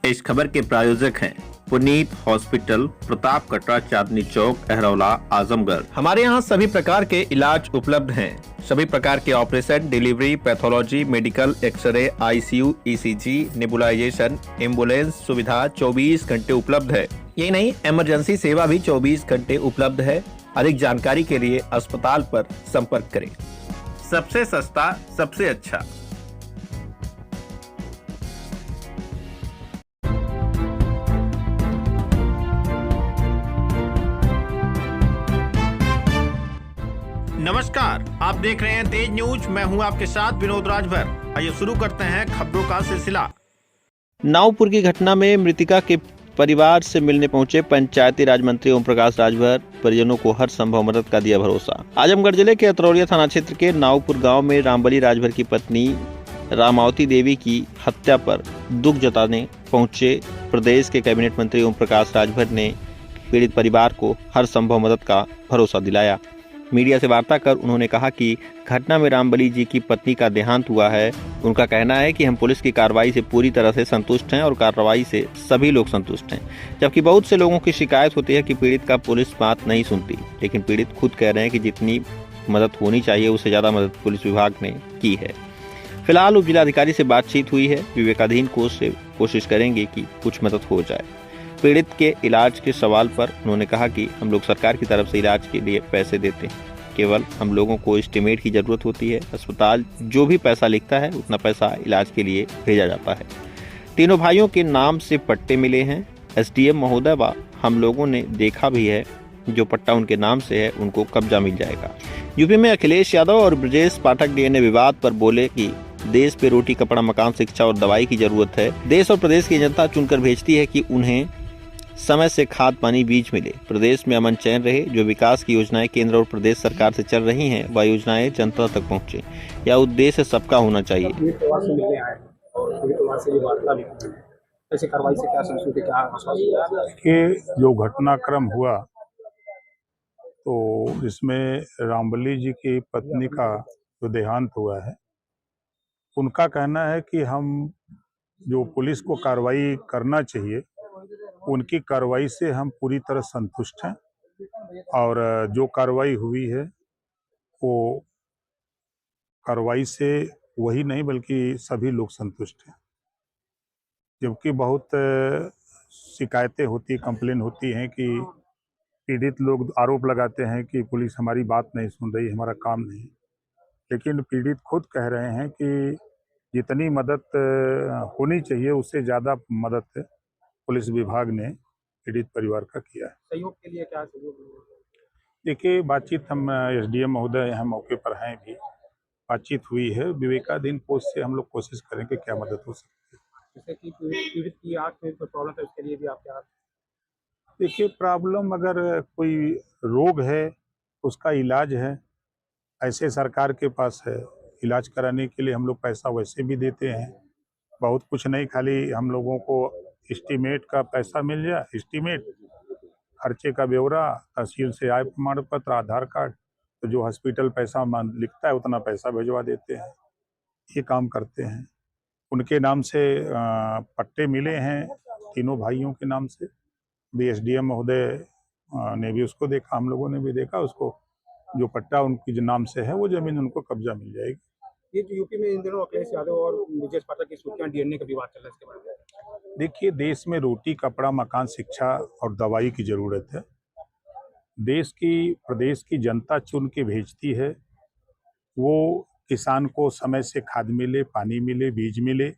इस खबर के प्रायोजक हैं पुनीत हॉस्पिटल, प्रताप कटरा, चांदनी चौक, अहरौला, आजमगढ़। हमारे यहाँ सभी प्रकार के इलाज उपलब्ध हैं। सभी प्रकार के operation, delivery, pathology, medical, X-ray, ICU, ECG, nebulisation, ambulance सुविधा 24 घंटे उपलब्ध है। ये नहीं, इमरजेंसी सेवा भी 24 घंटे उपलब्ध है। अधिक जानकारी के लिए अस्पताल पर संपर्क करें। सबसे सस्ता, सबसे अच्छा। नमस्कार, आप देख रहे हैं तेज न्यूज। मैं हूं आपके साथ विनोद राजभर। आइए शुरू करते हैं खबरों का सिलसिला। नावपुर की घटना में मृतिका के परिवार से मिलने पहुंचे पंचायती राज मंत्री ओम प्रकाश राजभर परिजनों को हर संभव मदद का दिया भरोसा। आजमगढ़ जिले के अतरौलिया थाना क्षेत्र के नावपुर गांव में रामबली राजभर की पत्नी रामावती देवी की हत्या पर दुख जताने पहुंचे प्रदेश के कैबिनेट मंत्री ओम प्रकाश राजभर ने पीड़ित परिवार को हर संभव मदद का भरोसा दिलाया। मीडिया से वार्ता कर उन्होंने कहा कि घटना में रामबली जी की पत्नी का देहांत हुआ है। उनका कहना है कि हम पुलिस की कार्रवाई से पूरी तरह से संतुष्ट हैं और कार्रवाई से सभी लोग संतुष्ट हैं, जबकि बहुत से लोगों की शिकायत होती है कि पीड़ित का पुलिस बात नहीं सुनती, लेकिन पीड़ित खुद कह रहे हैं कि जितनी मदद होनी चाहिए उससे ज़्यादा मदद पुलिस विभाग ने की है। फिलहाल उप जिलाधिकारी से बातचीत हुई है। विवेकाधीन कोष से कोशिश करेंगे कि कुछ मदद हो जाए। पीड़ित के इलाज के सवाल पर उन्होंने कहा कि हम लोग सरकार की तरफ से इलाज के लिए पैसे देते हैं, केवल हम लोगों को एस्टिमेट की जरूरत होती है। अस्पताल जो भी पैसा लिखता है उतना पैसा इलाज के लिए भेजा जाता है। तीनों भाइयों के नाम से पट्टे मिले हैं। एसडीएम महोदय व हम लोगों ने देखा भी है, जो पट्टा उनके नाम से है उनको कब्जा मिल जाएगा। यूपी में अखिलेश यादव और ब्रजेश पाठक डीएनए विवाद पर बोले कि देश पे रोटी, कपड़ा, मकान, शिक्षा और दवाई की जरूरत है। देश और प्रदेश की जनता चुनकर भेजती है कि उन्हें समय से खाद, पानी, बीज मिले, प्रदेश में अमन चैन रहे। जो विकास की योजनाएं केंद्र और प्रदेश सरकार से चल रही हैं वह योजनाएं जनता तक पहुंचे, यह उद्देश्य सबका होना चाहिए। कि जो घटनाक्रम हुआ तो इसमें रामबली जी की पत्नी का जो देहांत हुआ है, उनका कहना है कि हम जो पुलिस को कार्रवाई करना चाहिए उनकी कार्रवाई से हम पूरी तरह संतुष्ट हैं, और जो कार्रवाई हुई है वो कार्रवाई से वही नहीं बल्कि सभी लोग संतुष्ट हैं। जबकि बहुत शिकायतें होती, कंप्लेन होती हैं कि पीड़ित लोग आरोप लगाते हैं कि पुलिस हमारी बात नहीं सुन रही, हमारा काम नहीं। लेकिन पीड़ित खुद कह रहे हैं कि जितनी मदद होनी चाहिए उससे ज़्यादा मदद पुलिस विभाग ने पीड़ित परिवार का किया है। सहयोग के लिए क्या सहयोग? देखिए, बातचीत हम एसडीएम महोदय यहाँ मौके पर हैं भी, बातचीत हुई है। विवेकाधीन कोष से हम लोग कोशिश करेंगे क्या मदद हो सकती है। जैसे कि पीड़ित की आँख में कोई प्रॉब्लम है, उसके लिए भी आप क्या? देखिए, प्रॉब्लम अगर कोई रोग है उसका इलाज है, ऐसे सरकार के पास है, इलाज कराने के लिए हम लोग पैसा वैसे भी देते हैं। बहुत कुछ नहीं, खाली हम लोगों को एस्टीमेट का पैसा मिल जाए, एस्टीमेट खर्चे का ब्यौरा, तहसील से आय प्रमाण पत्र, आधार कार्ड, तो जो हॉस्पिटल पैसा लिखता है उतना पैसा भिजवा देते हैं। ये काम करते हैं। उनके नाम से पट्टे मिले हैं, तीनों भाइयों के नाम से भी। एसडीएम महोदय ने भी उसको देखा, हम लोगों ने भी देखा उसको। जो पट्टा उनकी जो नाम से है वो जमीन उनको कब्जा मिल जाएगी। ये जो यूपी में इन दिनों अखिलेश यादव और ब्रजेश पाठक की सुर्खियां डीएनए का विवाद चल रहा है, इसके बारे में? देखिए, देश में रोटी, कपड़ा, मकान, शिक्षा और दवाई की जरूरत है। देश की, प्रदेश की जनता चुन के भेजती है। वो किसान को समय से खाद मिले, पानी मिले, बीज मिले,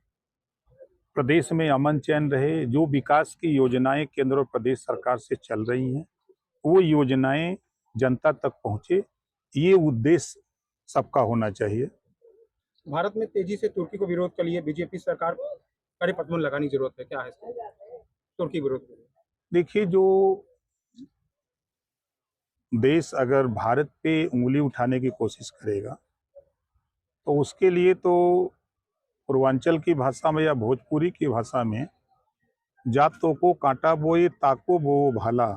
प्रदेश में अमन चैन रहे। जो विकास की योजनाएं केंद्र और प्रदेश सरकार से चल रही हैं वो योजनाएं जनता तक पहुंचे, ये उद्देश्य सबका होना चाहिए। भारत में तेजी से तुर्की को विरोध के लिए बीजेपी सरकार कड़े प्रतिबंध लगाने की जरूरत है, क्या है इसके तुर्की विरोध के लिए? देखिए, जो देश अगर भारत पे उंगली उठाने की कोशिश करेगा तो उसके लिए तो पूर्वांचल की भाषा में या भोजपुरी की भाषा में जातो को कांटा बोए ताको बो भाला,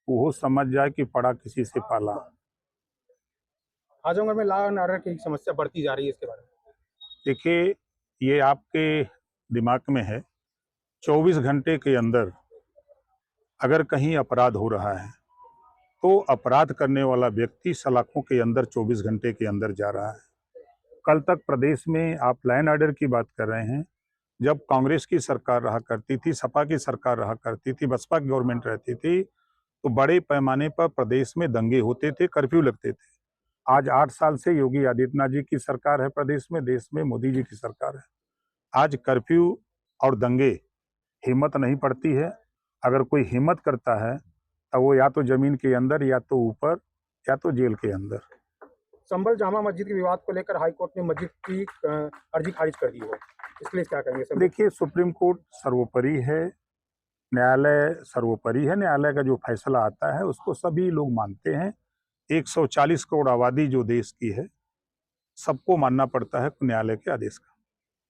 वो समझ जाए कि पड़ा किसी से पाला। आजमगढ़ में लॉ एंड ऑर्डर की समस्या बढ़ती जा रही है, इसके बारे में? देखिए, ये आपके दिमाग में है। 24 घंटे के अंदर अगर कहीं अपराध हो रहा है तो अपराध करने वाला व्यक्ति सलाखों के अंदर 24 घंटे के अंदर जा रहा है। कल तक प्रदेश में आप लॉ एंड ऑर्डर की बात कर रहे हैं, जब कांग्रेस की सरकार रहा करती थी, सपा की सरकार रहा करती थी, बसपा की गवर्नमेंट रहती थी, तो बड़े पैमाने पर प्रदेश में दंगे होते थे, कर्फ्यू लगते थे। आज 8 साल से योगी आदित्यनाथ जी की सरकार है प्रदेश में, देश में मोदी जी की सरकार है। आज कर्फ्यू और दंगे हिम्मत नहीं पड़ती है। अगर कोई हिम्मत करता है तो वो या तो जमीन के अंदर, या तो ऊपर, या तो जेल के अंदर। संभल जामा मस्जिद के विवाद को लेकर हाई कोर्ट ने मस्जिद की अर्जी खारिज कर दी है, इसके लिए क्या कहेंगे सर? देखिए, सुप्रीम कोर्ट सर्वोपरि है, न्यायालय सर्वोपरि है। न्यायालय का जो फैसला आता है उसको सभी लोग मानते हैं। 140 करोड़ आबादी जो देश की है, सबको मानना पड़ता है न्यायालय के आदेश का।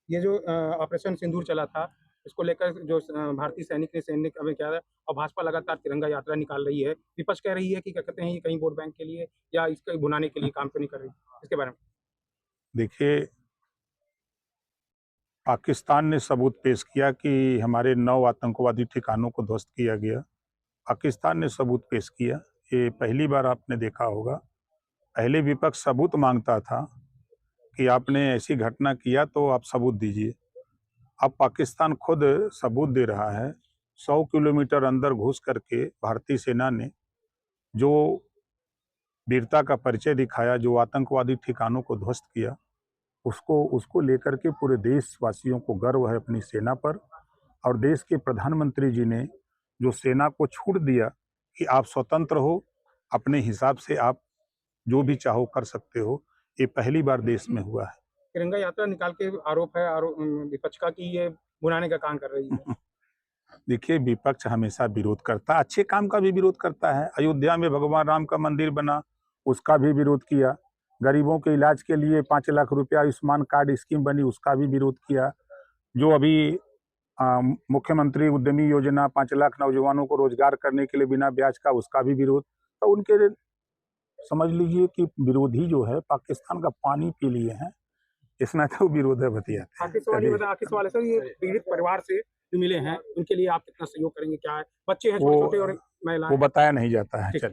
ये जो ऑपरेशन सिंदूर चला था, इसको लेकर जो भारतीय सैनिक ने सैन्य अभी क्या है, और भाजपा लगातार तिरंगा यात्रा निकाल रही है। विपक्ष कह रही है कि क्या कहते हैं, ये कहीं वोट बैंक के लिए या इसको भुनाने के लिए काम तो नहीं कर रही, इसके बारे में? देखिए, पाकिस्तान ने सबूत पेश किया कि हमारे 9 आतंकवादी ठिकानों को ध्वस्त किया गया। पाकिस्तान ने सबूत पेश किया। ये पहली बार आपने देखा होगा। पहले विपक्ष सबूत मांगता था कि आपने ऐसी घटना किया तो आप सबूत दीजिए। अब पाकिस्तान खुद सबूत दे रहा है। 100 किलोमीटर अंदर घुस करके भारतीय सेना ने जो वीरता का परिचय दिखाया, जो आतंकवादी ठिकानों को ध्वस्त किया, उसको लेकर के पूरे देशवासियों को गर्व है अपनी सेना पर। और देश के प्रधानमंत्री जी ने जो सेना को छूट दिया कि आप स्वतंत्र हो, अपने हिसाब से आप जो भी चाहो कर सकते हो, ये पहली बार देश में हुआ है। तिरंगा यात्रा निकाल के आरोप है विपक्ष का कि ये भुनाने का काम कर रही है। देखिए, विपक्ष हमेशा विरोध करता है, अच्छे काम का भी विरोध करता है। अयोध्या में भगवान राम का मंदिर बना, उसका भी विरोध किया। गरीबों के इलाज के लिए 5 लाख रुपया आयुष्मान कार्ड स्कीम बनी, उसका भी विरोध किया। जो अभी मुख्यमंत्री उद्यमी योजना 5 लाख नौजवानों को रोजगार करने के लिए बिना ब्याज का, उसका भी विरोध। तो उनके समझ लीजिए कि विरोधी जो है पाकिस्तान का पानी पी लिए हैं, इसमें तो विरोध है बतिया। आखिर सवाल है सर, ये पीड़ित परिवार से जो मिले हैं उनके लिए आप कितना सहयोग करेंगे, क्या है? बच्चे हैं छोटे छोटे और महिलाएं वो बताया नहीं जाता है। ठीक है। चलिए।